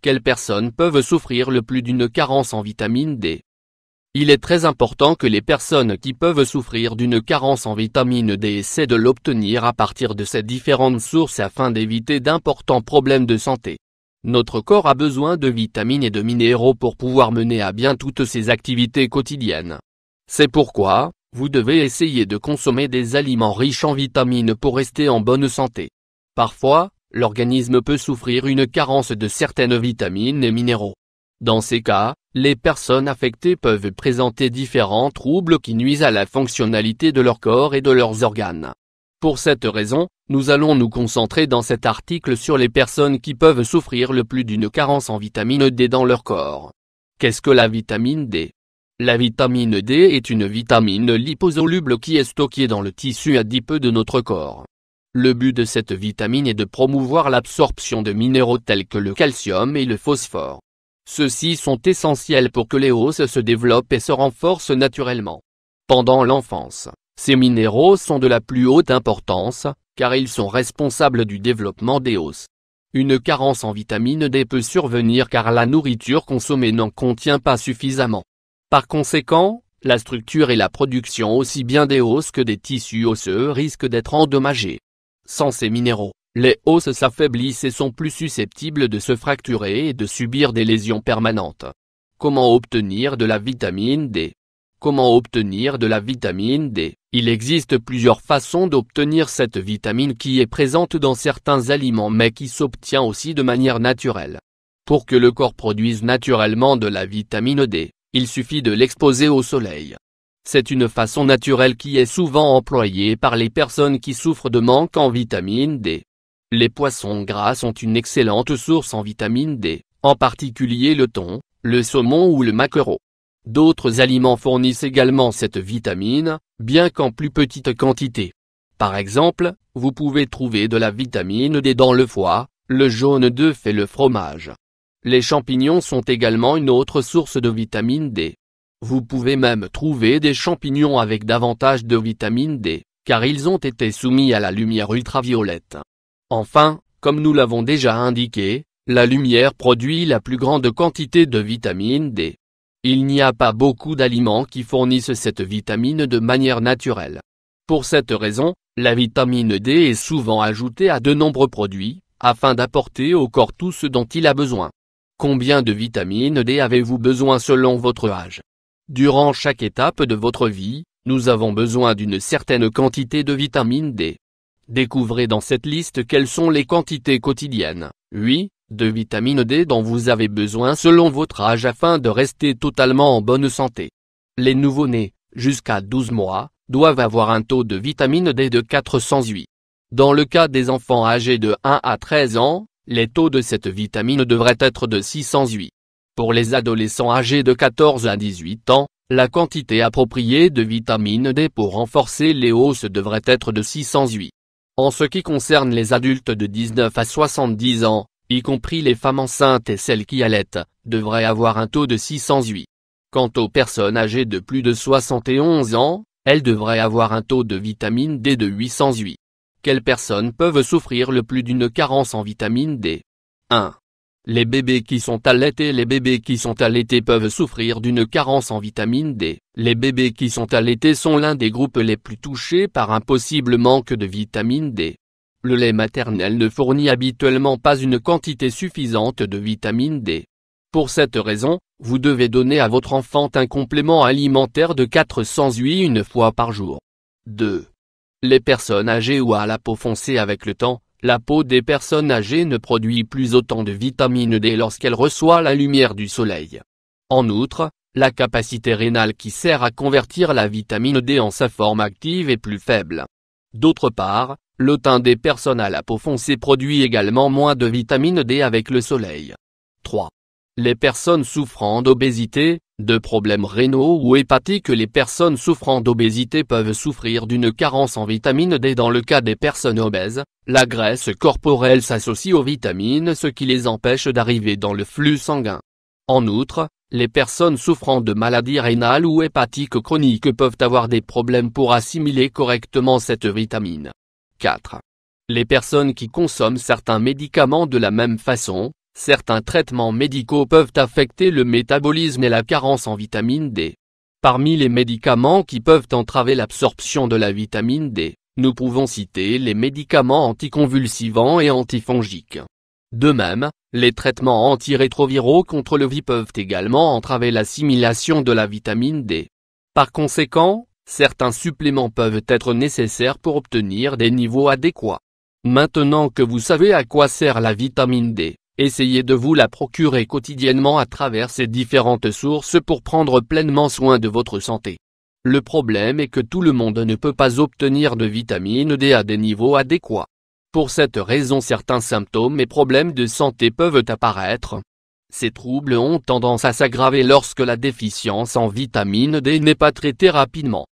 Quelles personnes peuvent souffrir le plus d'une carence en vitamine D? Il est très important que les personnes qui peuvent souffrir d'une carence en vitamine D essaient de l'obtenir à partir de ces différentes sources afin d'éviter d'importants problèmes de santé. Notre corps a besoin de vitamines et de minéraux pour pouvoir mener à bien toutes ses activités quotidiennes. C'est pourquoi, vous devez essayer de consommer des aliments riches en vitamines pour rester en bonne santé. Parfois, l'organisme peut souffrir une carence de certaines vitamines et minéraux. Dans ces cas, les personnes affectées peuvent présenter différents troubles qui nuisent à la fonctionnalité de leur corps et de leurs organes. Pour cette raison, nous allons nous concentrer dans cet article sur les personnes qui peuvent souffrir le plus d'une carence en vitamine D dans leur corps. Qu'est-ce que la vitamine D? La vitamine D est une vitamine liposoluble qui est stockée dans le tissu adipeux de notre corps. Le but de cette vitamine est de promouvoir l'absorption de minéraux tels que le calcium et le phosphore. Ceux-ci sont essentiels pour que les os se développent et se renforcent naturellement. Pendant l'enfance, ces minéraux sont de la plus haute importance, car ils sont responsables du développement des os. Une carence en vitamine D peut survenir car la nourriture consommée n'en contient pas suffisamment. Par conséquent, la structure et la production aussi bien des os que des tissus osseux risquent d'être endommagées. Sans ces minéraux, les os s'affaiblissent et sont plus susceptibles de se fracturer et de subir des lésions permanentes. Comment obtenir de la vitamine D? Comment obtenir de la vitamine D? Il existe plusieurs façons d'obtenir cette vitamine qui est présente dans certains aliments mais qui s'obtient aussi de manière naturelle. Pour que le corps produise naturellement de la vitamine D, il suffit de l'exposer au soleil. C'est une façon naturelle qui est souvent employée par les personnes qui souffrent de manque en vitamine D. Les poissons gras sont une excellente source en vitamine D, en particulier le thon, le saumon ou le maquereau. D'autres aliments fournissent également cette vitamine, bien qu'en plus petite quantité. Par exemple, vous pouvez trouver de la vitamine D dans le foie, le jaune d'œuf et le fromage. Les champignons sont également une autre source de vitamine D. Vous pouvez même trouver des champignons avec davantage de vitamine D, car ils ont été soumis à la lumière ultraviolette. Enfin, comme nous l'avons déjà indiqué, la lumière produit la plus grande quantité de vitamine D. Il n'y a pas beaucoup d'aliments qui fournissent cette vitamine de manière naturelle. Pour cette raison, la vitamine D est souvent ajoutée à de nombreux produits, afin d'apporter au corps tout ce dont il a besoin. Combien de vitamine D avez-vous besoin selon votre âge? Durant chaque étape de votre vie, nous avons besoin d'une certaine quantité de vitamine D. Découvrez dans cette liste quelles sont les quantités quotidiennes, de vitamine D dont vous avez besoin selon votre âge afin de rester totalement en bonne santé. Les nouveau-nés, jusqu'à 12 mois, doivent avoir un taux de vitamine D de 408. Dans le cas des enfants âgés de 1 à 13 ans, les taux de cette vitamine devraient être de 608. Pour les adolescents âgés de 14 à 18 ans, la quantité appropriée de vitamine D pour renforcer les os devrait être de 608. En ce qui concerne les adultes de 19 à 70 ans, y compris les femmes enceintes et celles qui allaitent, devraient avoir un taux de 608. Quant aux personnes âgées de plus de 71 ans, elles devraient avoir un taux de vitamine D de 808. Quelles personnes peuvent souffrir le plus d'une carence en vitamine D? 1. Les bébés qui sont allaités. Les bébés qui sont allaités peuvent souffrir d'une carence en vitamine D. Les bébés qui sont allaités sont l'un des groupes les plus touchés par un possible manque de vitamine D. Le lait maternel ne fournit habituellement pas une quantité suffisante de vitamine D. Pour cette raison, vous devez donner à votre enfant un complément alimentaire de 408 une fois par jour. 2. Les personnes âgées ou à la peau foncée. Avec le temps, la peau des personnes âgées ne produit plus autant de vitamine D lorsqu'elle reçoit la lumière du soleil. En outre, la capacité rénale qui sert à convertir la vitamine D en sa forme active est plus faible. D'autre part, le teint des personnes à la peau foncée produit également moins de vitamine D avec le soleil. 3. Les personnes souffrant d'obésité, de problèmes rénaux ou hépatiques. Les personnes souffrant d'obésité peuvent souffrir d'une carence en vitamine D. Dans le cas des personnes obèses, la graisse corporelle s'associe aux vitamines, ce qui les empêche d'arriver dans le flux sanguin. En outre, les personnes souffrant de maladies rénales ou hépatiques chroniques peuvent avoir des problèmes pour assimiler correctement cette vitamine. 4. Les personnes qui consomment certains médicaments de la même façon, certains traitements médicaux peuvent affecter le métabolisme et la carence en vitamine D. Parmi les médicaments qui peuvent entraver l'absorption de la vitamine D, nous pouvons citer les médicaments anticonvulsivants et antifongiques. De même, les traitements antirétroviraux contre le VIH peuvent également entraver l'assimilation de la vitamine D. Par conséquent, certains suppléments peuvent être nécessaires pour obtenir des niveaux adéquats. Maintenant que vous savez à quoi sert la vitamine D, essayez de vous la procurer quotidiennement à travers ces différentes sources pour prendre pleinement soin de votre santé. Le problème est que tout le monde ne peut pas obtenir de vitamine D à des niveaux adéquats. Pour cette raison, certains symptômes et problèmes de santé peuvent apparaître. Ces troubles ont tendance à s'aggraver lorsque la déficience en vitamine D n'est pas traitée rapidement.